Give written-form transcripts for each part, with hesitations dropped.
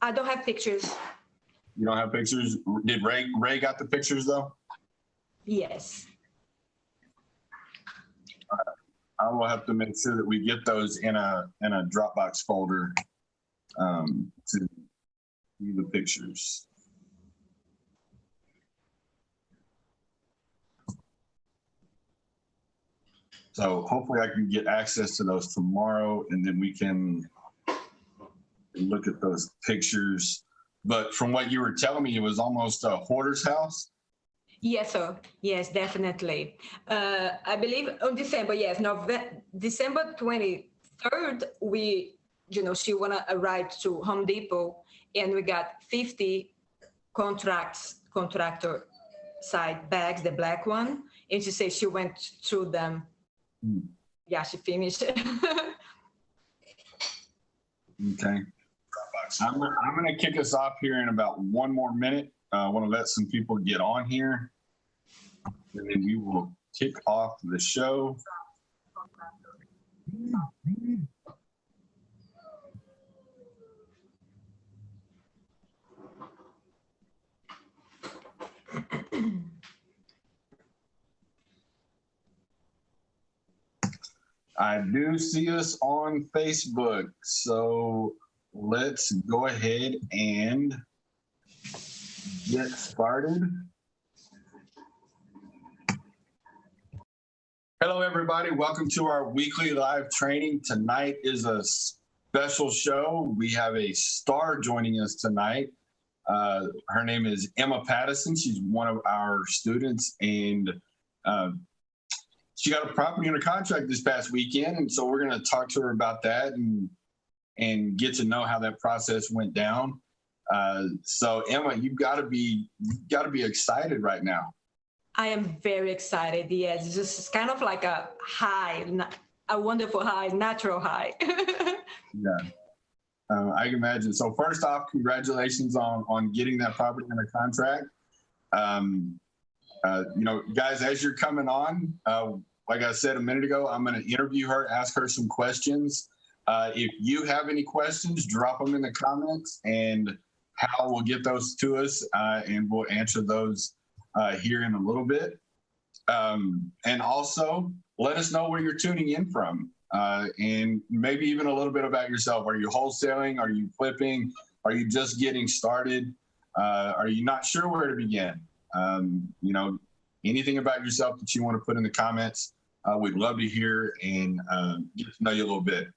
I don't have pictures. You don't have pictures? Did Ray got the pictures though? Yes. I will have to make sure that we get those in a Dropbox folder to view the pictures. So hopefully I can get access to those tomorrow, and then we can look at those pictures. But from what you were telling me, it was almost a hoarder's house. Yes, sir. Yes, definitely. I believe on December, yes, December 23rd, she wanna arrive to Home Depot, and we got 50 contractor side bags, the black one, and she said she went through them. Yeah, she finished. Okay. I'm gonna kick us off here in about 1 more minute. I want to let some people get on here, and then we will kick off the show. I do see us on Facebook, so let's go ahead and get started. Hello, everybody. Welcome to our weekly live training. Tonight is a special show. We have a star joining us tonight. Her name is Emma Pattison. She's one of our students, and she got a property under contract this past weekend, and so we're going to talk to her about that and get to know how that process went down. So Emma, you've got to be excited right now. I am very excited. Yes, it's just kind of like a high, a wonderful high, natural high. Yeah, I can imagine. So first off, congratulations on getting that property under contract. Guys, as you're coming on, like I said a minute ago, I'm going to interview her, ask her some questions. If you have any questions, drop them in the comments, and Hal will get those to us, and we'll answer those here in a little bit. And also, let us know where you're tuning in from, and maybe even a little bit about yourself. Are you wholesaling? Are you flipping? Are you just getting started? Are you not sure where to begin? Anything about yourself that you want to put in the comments, we'd love to hear and get to know you a little bit.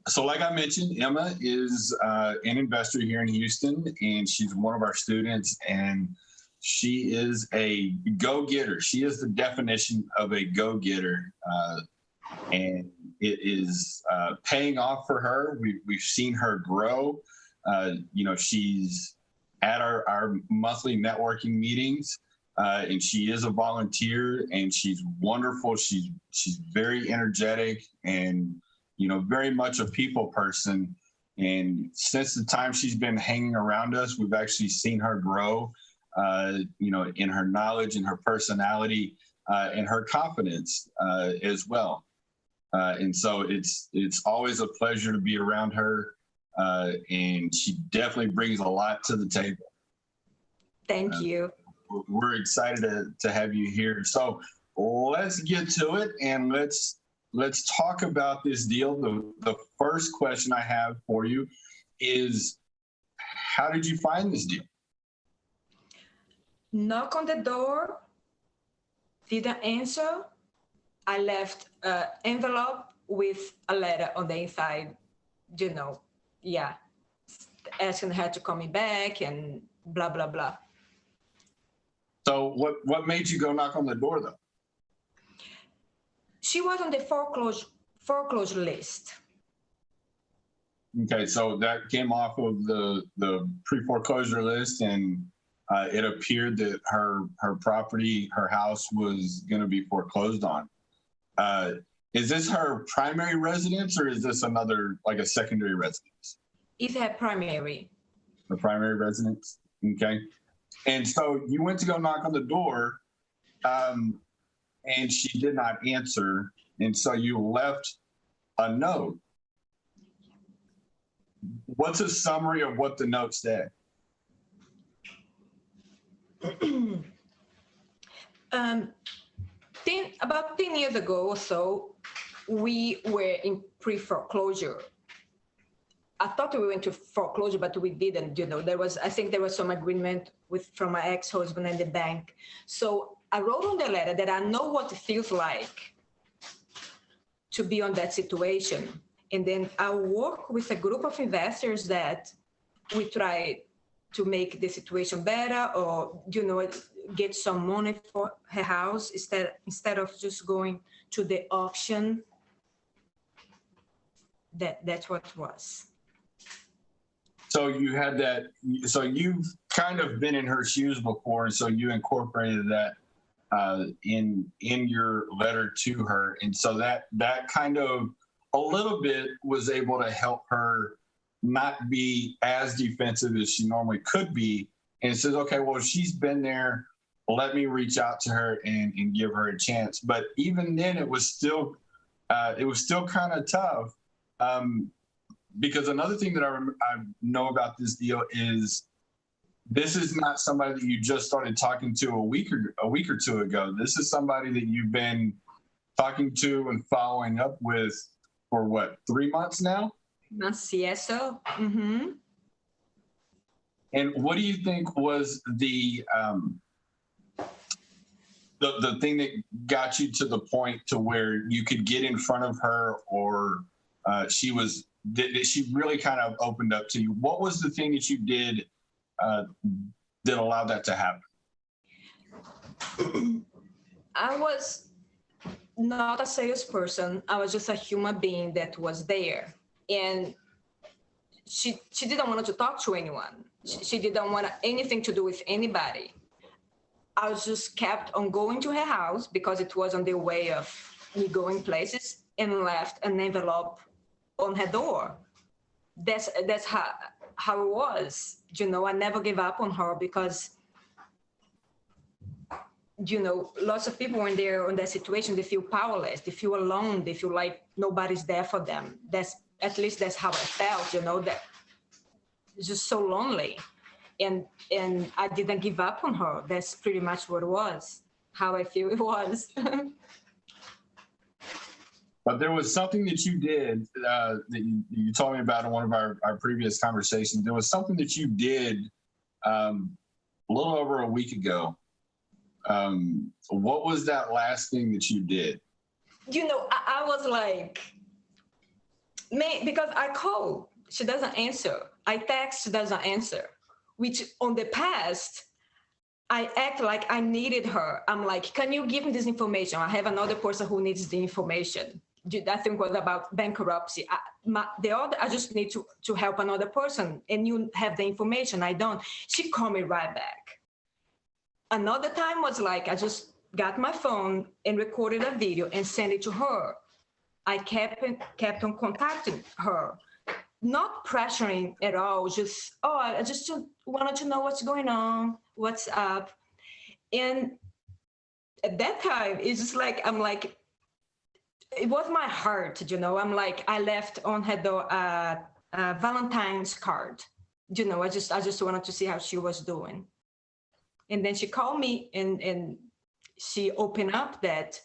So like I mentioned, Emma is an investor here in Houston, and she's one of our students, and she is a go-getter. She is the definition of a go-getter, and it is paying off for her. We've seen her grow. She's at our monthly networking meetings, and she is a volunteer, and she's wonderful. She's very energetic and, very much a people person. And since the time she's been hanging around us, we've actually seen her grow, in her knowledge and her personality, and her confidence as well. And so it's always a pleasure to be around her. And she definitely brings a lot to the table. Thank you. We're excited to have you here. So let's get to it, and let's talk about this deal. The first question I have for you is, how did you find this deal? Knock on the door, didn't answer. I left an envelope with a letter on the inside, asking her to call me back and blah, blah, blah. So what made you go knock on the door, though? She was on the foreclosure list. Okay, so that came off of the pre-foreclosure list, and it appeared that her property, her house, was going to be foreclosed on. Is this her primary residence, or is this another, like a secondary residence? It's her primary. Her primary residence, okay. And so you went to go knock on the door, and she did not answer, and so you left a note. what's a summary of what the note said? About 10 years ago or so, we were in pre-foreclosure. I thought we went to foreclosure, but we didn't. I think there was some agreement from my ex-husband and the bank. So I wrote on the letter that I know what it feels like to be on that situation. And then I work with a group of investors that we try to make the situation better, or, get some money for her house instead of just going to the auction. That's what it was. So you had that, so you've kind of been in her shoes before, and so you incorporated that in your letter to her. And so that kind of a little bit was able to help her not be as defensive as she normally could be. And it says, okay, well, she's been there, let me reach out to her and give her a chance. But even then it was still kind of tough. Because another thing that I know about this deal is this is not somebody that you just started talking to a week or two ago. This is somebody that you've been talking to and following up with for what, 3 months now? Yes, so. Mm-hmm. And what do you think was the thing that got you to the point to where you could get in front of her, or she really kind of opened up to you? What was the thing that you did that allowed that to happen? I was not a salesperson. I was just a human being that was there. And she didn't want to talk to anyone. She didn't want anything to do with anybody. I was just kept on going to her house because it was on the way of me going places, and left an envelope on her door. That's how it was. I never gave up on her because, lots of people when they're in that situation, they feel powerless, they feel alone, they feel like nobody's there for them. At least that's how I felt, that it's just so lonely. And I didn't give up on her. That's pretty much what it was, how I feel it was. But there was something that you did that you told me about in one of our previous conversations. There was something that you did a little over a week ago. What was that last thing that you did? I was like, because I call, she doesn't answer. I text, she doesn't answer, which on the past, I act like I needed her. I'm like, can you give me this information? I have another person who needs the information. I think it was about bankruptcy. I just need to help another person, and you have the information. I don't. She called me right back. Another time was like, I just got my phone and recorded a video and sent it to her. I kept on contacting her, not pressuring at all. Just, I just wanted to know what's going on, what's up. And at that time, it's just like, I'm like, it was my heart, I'm like, I left on her door a Valentine's card. I just wanted to see how she was doing. And then she called me and she opened up that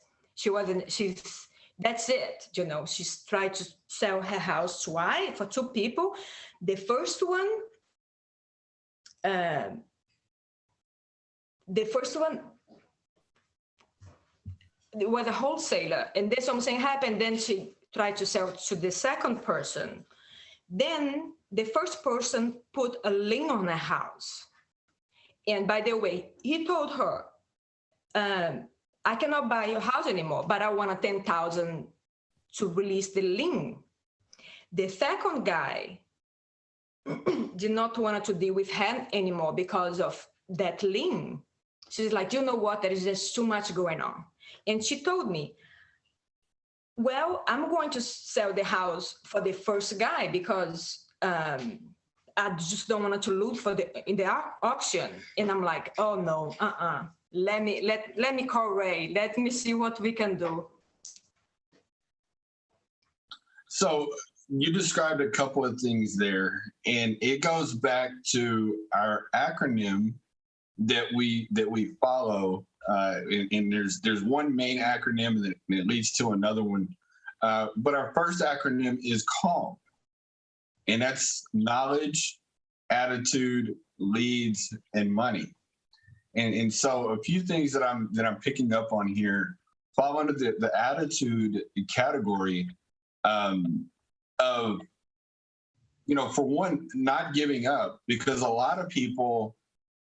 that's it. She's tried to sell her house twice for two people. The first one was a wholesaler, and then something happened. Then she tried to sell to the second person. Then the first person put a lien on her house. And by the way, he told her, I cannot buy your house anymore, but I want a $10,000 to release the lien. The second guy did not want to deal with him anymore because of that lien. She's like, you know what? There is just too much going on. And she told me, well, I'm going to sell the house for the first guy because I just don't want to lose in the auction. And I'm like, oh no, let me call Ray. Let me see what we can do. So you described a couple of things there, and it goes back to our acronym that we follow. And there's one main acronym that it leads to another one. But our first acronym is CALM, and that's knowledge, attitude, leads, and money. And so a few things that I'm picking up on here fall under the attitude category, of, for one, not giving up, because a lot of people,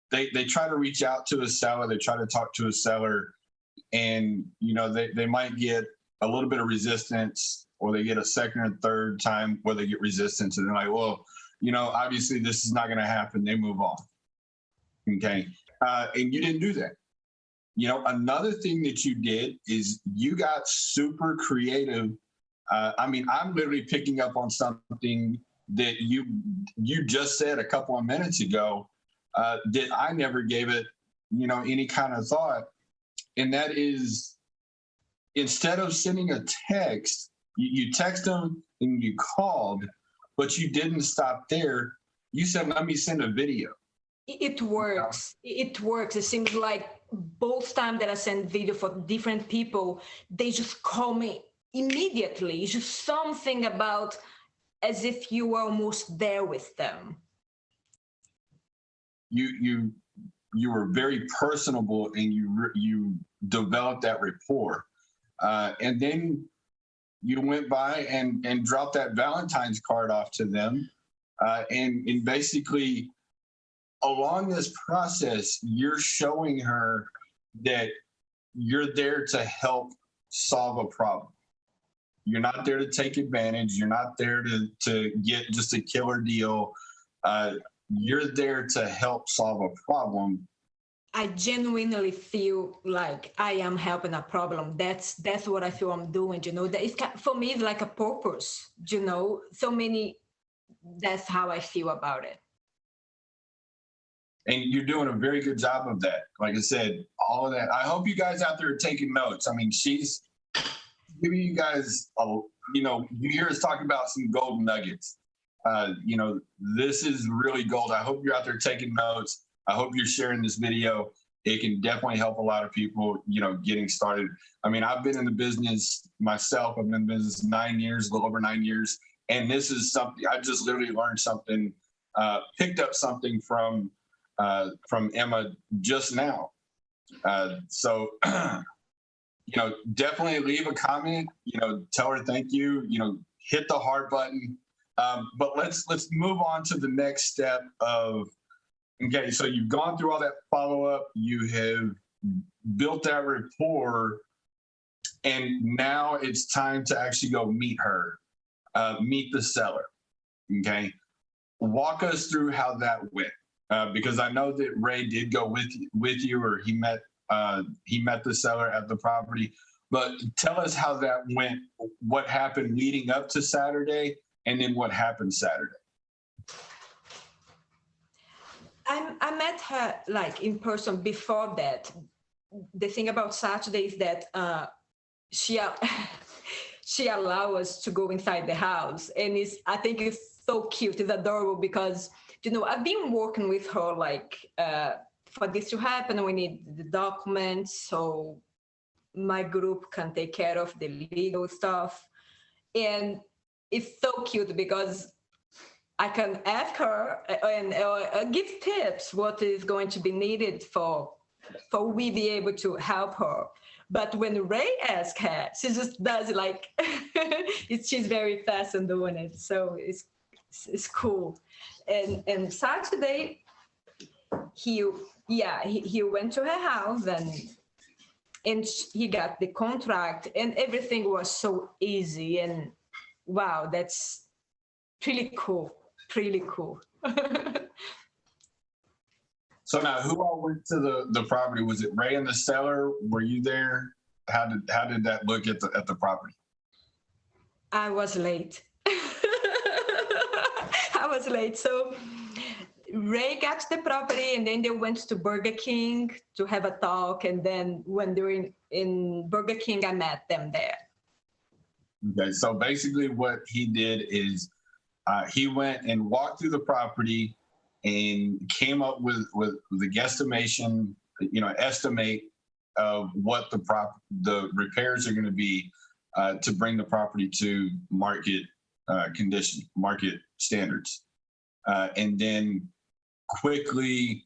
they try to reach out to a seller, they try to talk to a seller, and they might get a little bit of resistance, or they get a second or third time where they get resistance, and they're like, well, obviously this is not going to happen. They move on. Okay. And you didn't do that. Another thing that you did is you got super creative. I'm literally picking up on something that you just said a couple of minutes ago, that I never gave it, any kind of thought. And that is, instead of sending a text, you text them and you called, but you didn't stop there. You said, let me send a video. It works. It works. It seems like both times that I send video for different people, they just call me immediately. It's just something about as if you were almost there with them. You were very personable, and you developed that rapport, and then you went by and dropped that Valentine's card off to them, and basically, along this process, you're showing her that you're there to help solve a problem. You're not there to take advantage. You're not there to get just a killer deal. You're there to help solve a problem. I genuinely feel like I am helping a problem. That's what I feel I'm doing. That it's, for me, it's like a purpose. That's how I feel about it. And you're doing a very good job of that. Like I said, all of that. I hope you guys out there are taking notes. She's giving you guys, you hear us talking about some golden nuggets. This is really gold. I hope you're out there taking notes. I hope you're sharing this video. It can definitely help a lot of people, getting started. I've been in the business myself. I've been in business 9 years, a little over 9 years. And this is something, I just literally learned something, picked up something from Emma just now. So, definitely leave a comment, tell her thank you, hit the heart button. But let's move on to the next step of, okay, so you've gone through all that follow-up, you have built that rapport, and now it's time to actually go meet her, meet the seller. Okay. Walk us through how that went. Because I know that Ray did go with you, or he met the seller at the property. But tell us how that went, what happened leading up to Saturday, and then what happened Saturday. I met her like in person before that. The thing about Saturday is that she allows us to go inside the house, and I think it's so cute. It's adorable because I've been working with her like for this to happen, we need the documents so my group can take care of the legal stuff. And it's so cute because I can ask her and give tips what is going to be needed for we be able to help her. But when Ray asks her, she just does like she's very fast on doing it. So it's cool. And Saturday, he went to her house and he got the contract, and everything was so easy. And wow, that's really cool. Really cool. So now, who all went to the property? Was it Ray and the seller? Were you there? How did that look at the property? I was late. I was late. So Ray got to the property, and then they went to Burger King to have a talk. And then when they were in Burger King, I met them there. Okay, so basically what he did is he went and walked through the property and came up with the guesstimation, estimate of what the repairs are going to be to bring the property to market condition, market standards. And then quickly,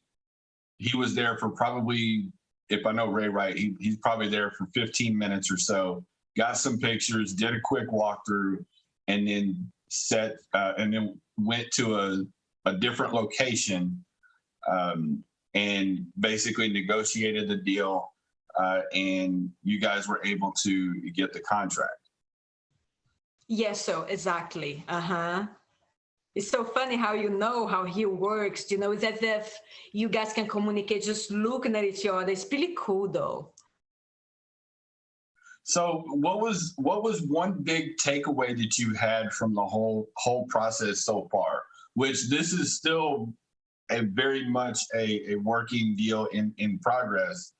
he was there for probably, if I know Ray right, he's probably there for 15 minutes or so, got some pictures, did a quick walkthrough, and then went to a different location and basically negotiated the deal, and you guys were able to get the contract. Yes, so exactly. It's so funny how how he works. It's as if you guys can communicate just looking at each other. It's pretty cool, though. So, what was one big takeaway that you had from the whole process so far? Which this is still a very much a working deal in progress.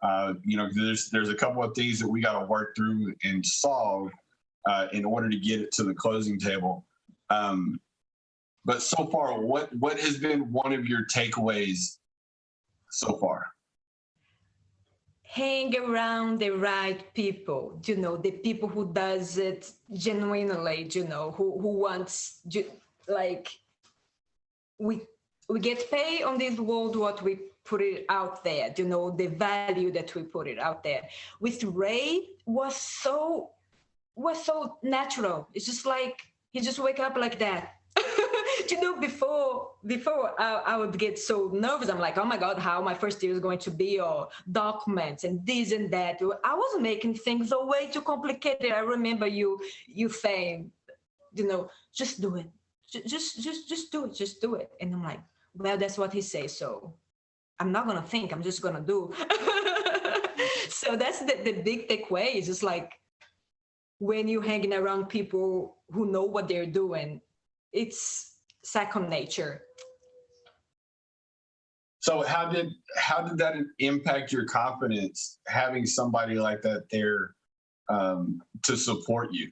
There's a couple of things that we got to work through and solve in order to get it to the closing table. But so far, what has been one of your takeaways so far? Hang around the right people, the people who does it genuinely, who wants, like, we get paid on this world what we put it out there, the value that we put it out there. With Ray was so natural. It's just like he just wake up like that. Before I would get so nervous. I'm like, oh my God, how my first year is going to be, or documents and this and that. I was making things way too complicated. I remember you saying, just do it. Just do it. And I'm like, well, that's what he says. So I'm not going to think, I'm just going to do. So that's the big takeaway. Is just like, when you're hanging around people who know what they're doing, it's second nature. So how did that impact your confidence, having somebody like that there to support you?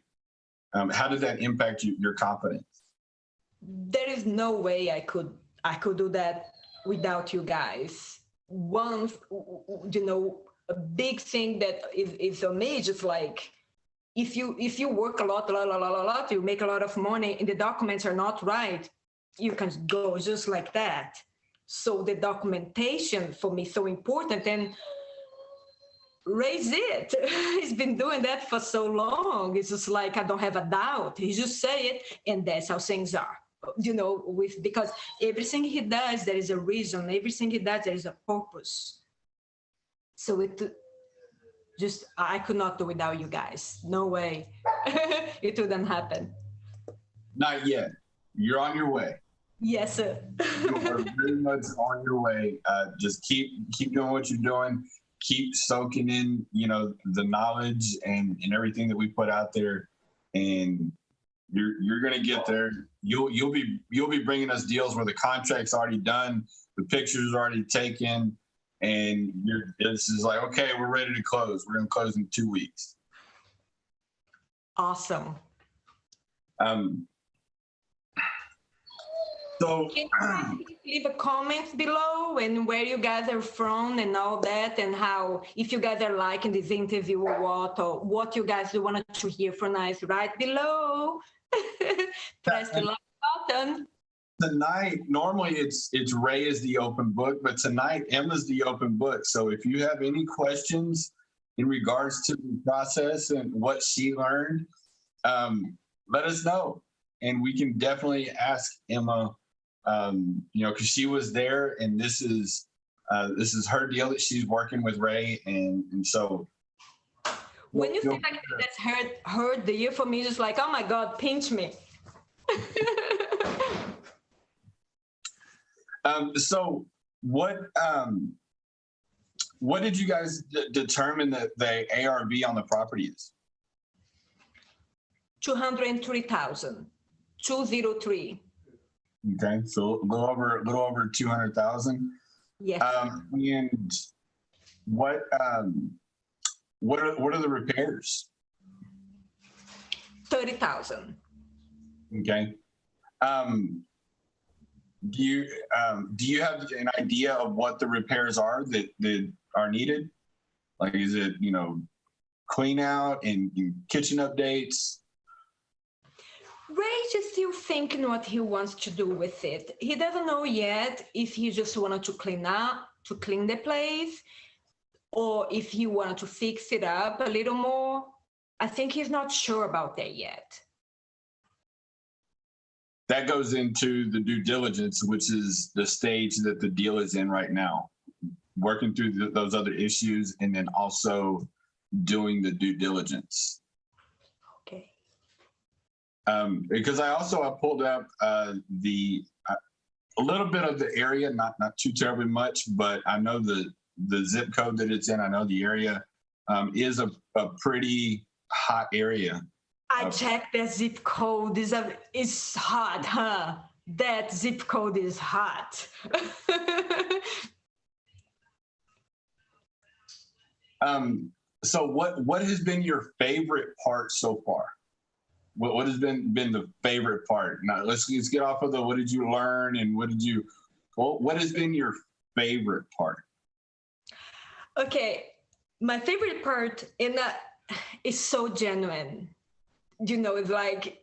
How did that impact your confidence? There is no way I could do that without you guys. One, a big thing that is for me, just like, if you work a lot, you make a lot of money and the documents are not right, you can go just like that. So the documentation for me is so important, and raise it. He's been doing that for so long. It's just like, I don't have a doubt. He just say it, and that's how things are. Because everything he does, there is a reason. Everything he does, there is a purpose. So I could not do without you guys. No way. It wouldn't happen. Not yet. You're on your way. Yes, sir. You are very much on your way. Just keep doing what you're doing. Keep soaking in, the knowledge and everything that we put out there, and you're gonna get there. You'll be bringing us deals where the contract's already done, the pictures are already taken, and this is like, okay, we're ready to close. We're gonna close in 2 weeks. Awesome. So can you leave a comment below and where you guys are from and all that, and how, if you guys are liking this interview or what you guys do want to hear from us, right below. Press the like button. Tonight, normally it's Ray is the open book, but tonight Emma's the open book. So if you have any questions in regards to the process and what she learned, let us know, and we can definitely ask Emma. Because she was there, and this is her deal that she's working with Ray, and so. When you say like that's her deal, for me, just like, oh my God, pinch me. So what did you guys determine that the ARV on the property is? 203,000. 203. Okay, so a little over 200,000. Yes. And what are the repairs? 30,000. Okay. Do you have an idea of what the repairs are that are needed? Like, is it, clean out and kitchen updates? Rage is still thinking what he wants to do with it. He doesn't know yet if he just wanted to clean the place, or if he wanted to fix it up a little more. I think he's not sure about that yet. That goes into the due diligence, which is the stage that the deal is in right now, working through those other issues and then also doing the due diligence. Okay. Because I pulled up a little bit of the area, not too terribly much, but I know the zip code that it's in. I know the area is a pretty hot area. I checked the zip code. It's hot, huh? That zip code is hot. So what has been your favorite part so far? What has been the favorite part? Now let's get off of the what did you learn and what has been your favorite part? Okay, my favorite part is so genuine. It's like,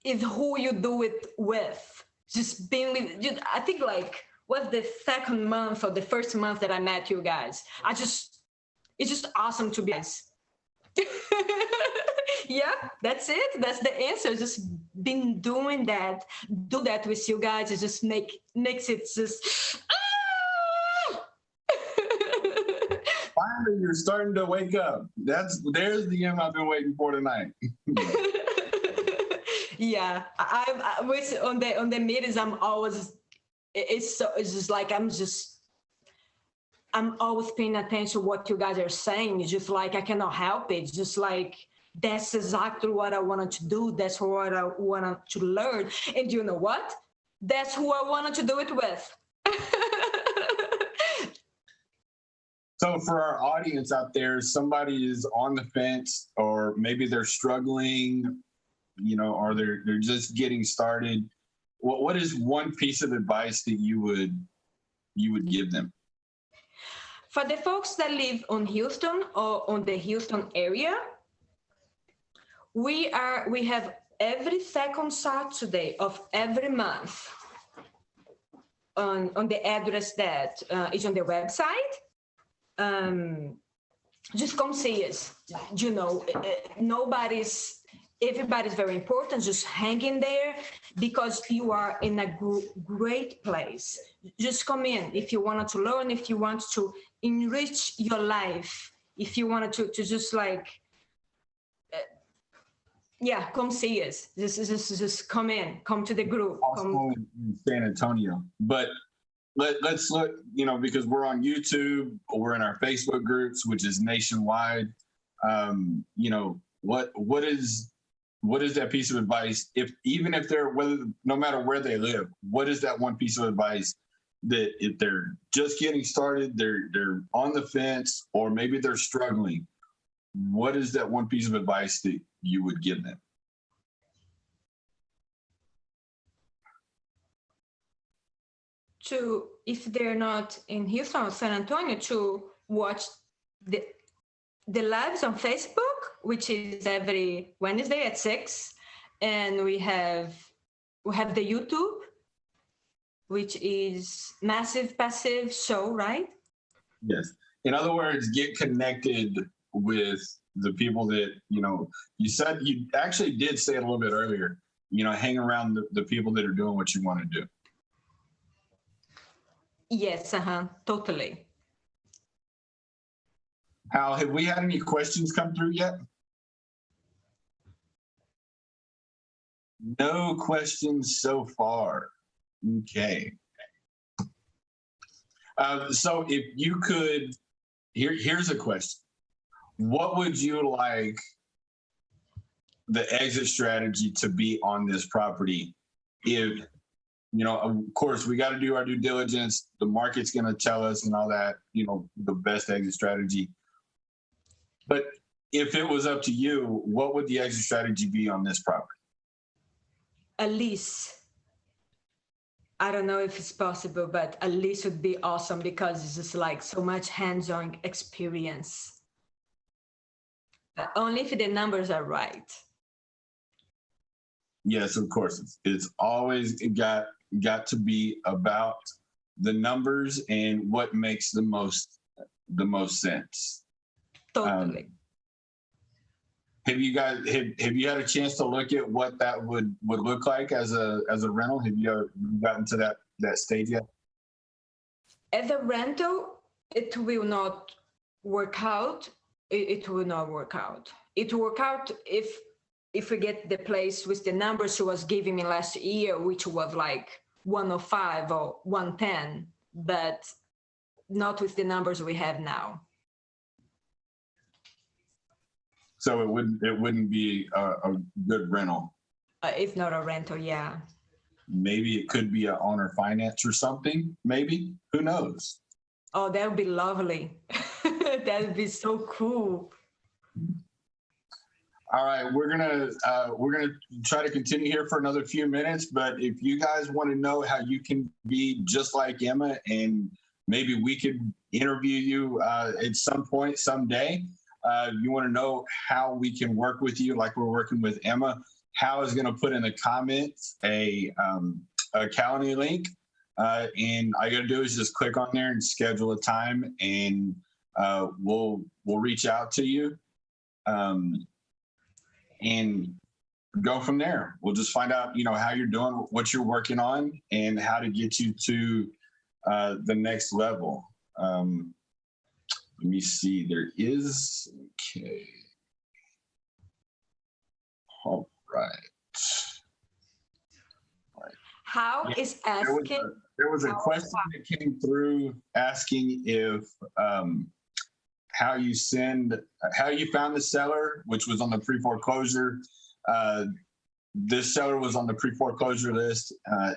it's who you do it with. Just being with, I think like, was the second month or the first month that I met you guys. It's just awesome to be guys. Yeah, that's it. That's the answer. Just been doing that. Do that with you guys. It just makes it just. Finally, you're starting to wake up. There's the M I've been waiting for tonight. Yeah, I wish on the meetings I'm always. It's just like I'm always paying attention to what you guys are saying. It's just like I cannot help it. It's just like that's exactly what I wanted to do. That's what I wanted to learn. And you know what? That's who I wanted to do it with. So for our audience out there, somebody is on the fence, or maybe they're struggling, or they're just getting started. What is one piece of advice that you would give them? For the folks that live on Houston or on the Houston area, we have every second Saturday of every month on the address that is on the website. Just come see us. Everybody's very important. Just hang in there because you are in a great place. Just come in if you wanted to learn, if you want to enrich your life, if you wanted to just like, come see us. Just come to the group. Also in San Antonio, but let's look, because we're on YouTube, we're in our Facebook groups, which is nationwide. What is that piece of advice? No matter where they live, what is that one piece of advice that if they're just getting started, they're on the fence, or maybe they're struggling? What is that one piece of advice that you would give them? If they're not in Houston or San Antonio, to watch the lives on Facebook, which is every Wednesday at 6, and we have the YouTube, which is Massive Passive Show, right? Yes. In other words, get connected with the people that you said. You actually did say it a little bit earlier. Hang around the people that are doing what you want to do. Yes, totally. Hal, have we had any questions come through yet? No questions so far. Okay. So if you could, here's a question. What would you like the exit strategy to be on this property? If, of course, we got to do our due diligence. The market's going to tell us and all that, the best exit strategy. But if it was up to you, what would the exit strategy be on this property? A lease. I don't know if it's possible, but a lease would be awesome because it's just like so much hands-on experience. But only if the numbers are right. Yes, of course. It's always got to be about the numbers and what makes the most sense. Totally. Have you guys have you had a chance to look at what that would look like as a rental? Have you gotten to that stage yet? As a rental, it will not work out. It will not work out. It will work out if we get the place with the numbers she was giving me last year, which was like 105 or 110, but not with the numbers we have now. So it wouldn't be a good rental. If not a rental, yeah. Maybe it could be an owner finance or something. Maybe, who knows? Oh, that would be lovely. That would be so cool. All right, we're gonna try to continue here for another few minutes. But if you guys want to know how you can be just like Emma, and maybe we could interview you at some point someday. You want to know how we can work with you, like we're working with Emma. Hal is going to put in the comments a calendar link, and all you got to do is just click on there and schedule a time, and we'll reach out to you, and go from there. We'll just find out, how you're doing, what you're working on, and how to get you to the next level. Let me see. There is, okay. All right. How is asking? There was a question that came through asking if how you found the seller, which was on the pre-foreclosure. This seller was on the pre-foreclosure list,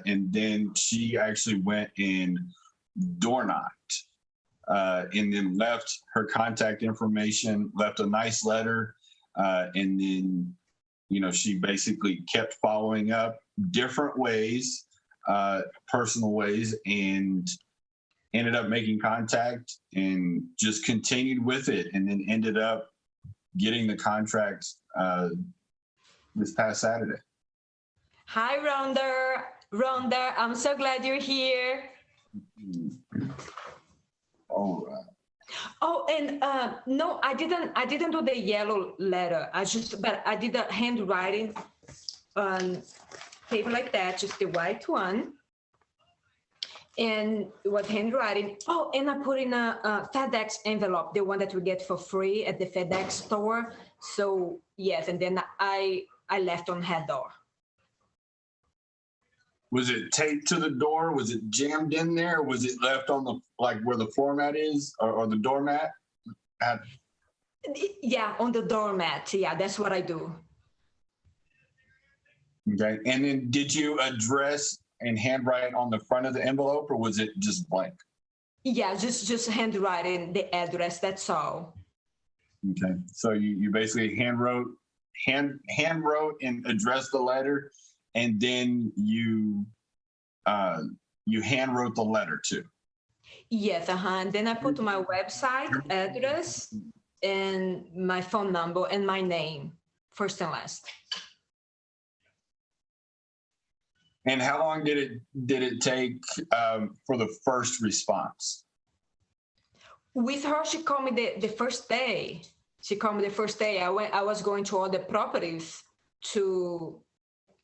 and then she actually went and door knocked. And then left her contact information, left a nice letter, and then, she basically kept following up different ways, personal ways, and ended up making contact and just continued with it, and then ended up getting the contract this past Saturday. Hi, Rhonda, I'm so glad you're here. All right. Oh, and no, I didn't do the yellow letter. But I did a handwriting on paper like that, just the white one. And it was handwriting. Oh, and I put in a FedEx envelope, the one that we get for free at the FedEx store. So yes, and then I left on her door. Was it taped to the door? Was it jammed in there? Or was it left on the, where the floor mat is, or the doormat? Yeah, on the doormat. Yeah, that's what I do. Okay. And then did you address and handwrite on the front of the envelope, or was it just blank? Yeah, just handwriting the address. That's all. Okay. So you basically hand wrote and addressed the letter, and then you hand wrote the letter too. Yes, and then I put my website address and my phone number and my name, first and last. And how long did it take for the first response? With her, she called me the first day. She called me the first day. I was going to all the properties to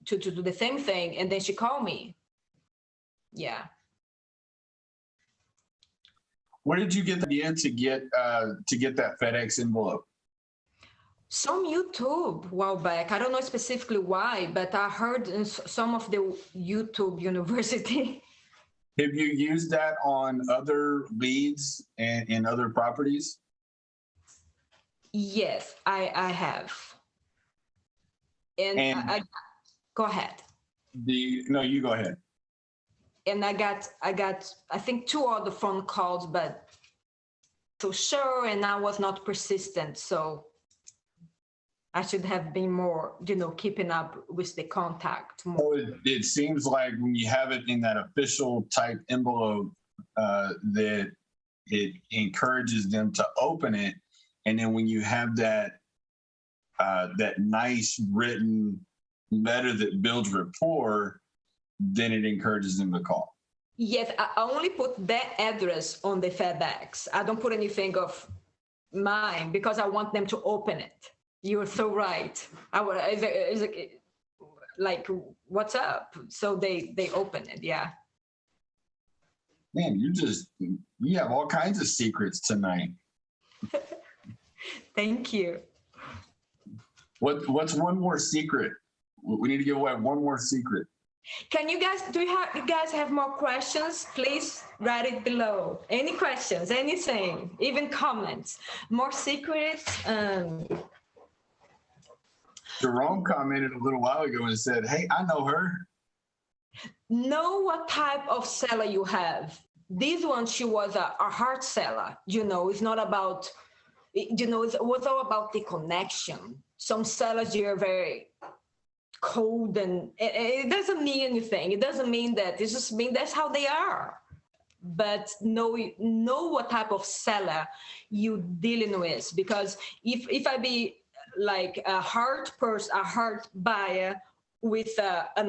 do the same thing, and then she called me. Yeah. Where did you get the idea to get that FedEx envelope? Some YouTube a while back. I don't know specifically why, but I heard in some of the YouTube university. Have you used that on other leads and in other properties? Yes, I have. And I go ahead. No, you go ahead. And I got I think 2 other phone calls, but for sure, and I was not persistent. So I should have been more, keeping up with the contact more. So it seems like when you have it in that official type envelope, that it encourages them to open it. And then when you have that nice written letter that builds rapport, then it encourages them to call. Yes, I only put that address on the FedEx. I don't put anything of mine because I want them to open it. You're so right. Like, what's up? So they open it. Yeah. Man, you have all kinds of secrets tonight. Thank you. What's one more secret? We need to give away one more secret. Can you guys have more questions? Please write it below. Any questions, anything, even comments, more secrets. Jerome commented a little while ago and said, "Hey, I know her." Know what type of seller you have. This one, she was a hard seller. It's not about, it was all about the connection. Some sellers, you're very cold, and it doesn't mean anything. It doesn't mean that. It just means that's how they are. But know what type of seller you dealing with, because if I be like a hard person, a hard buyer with an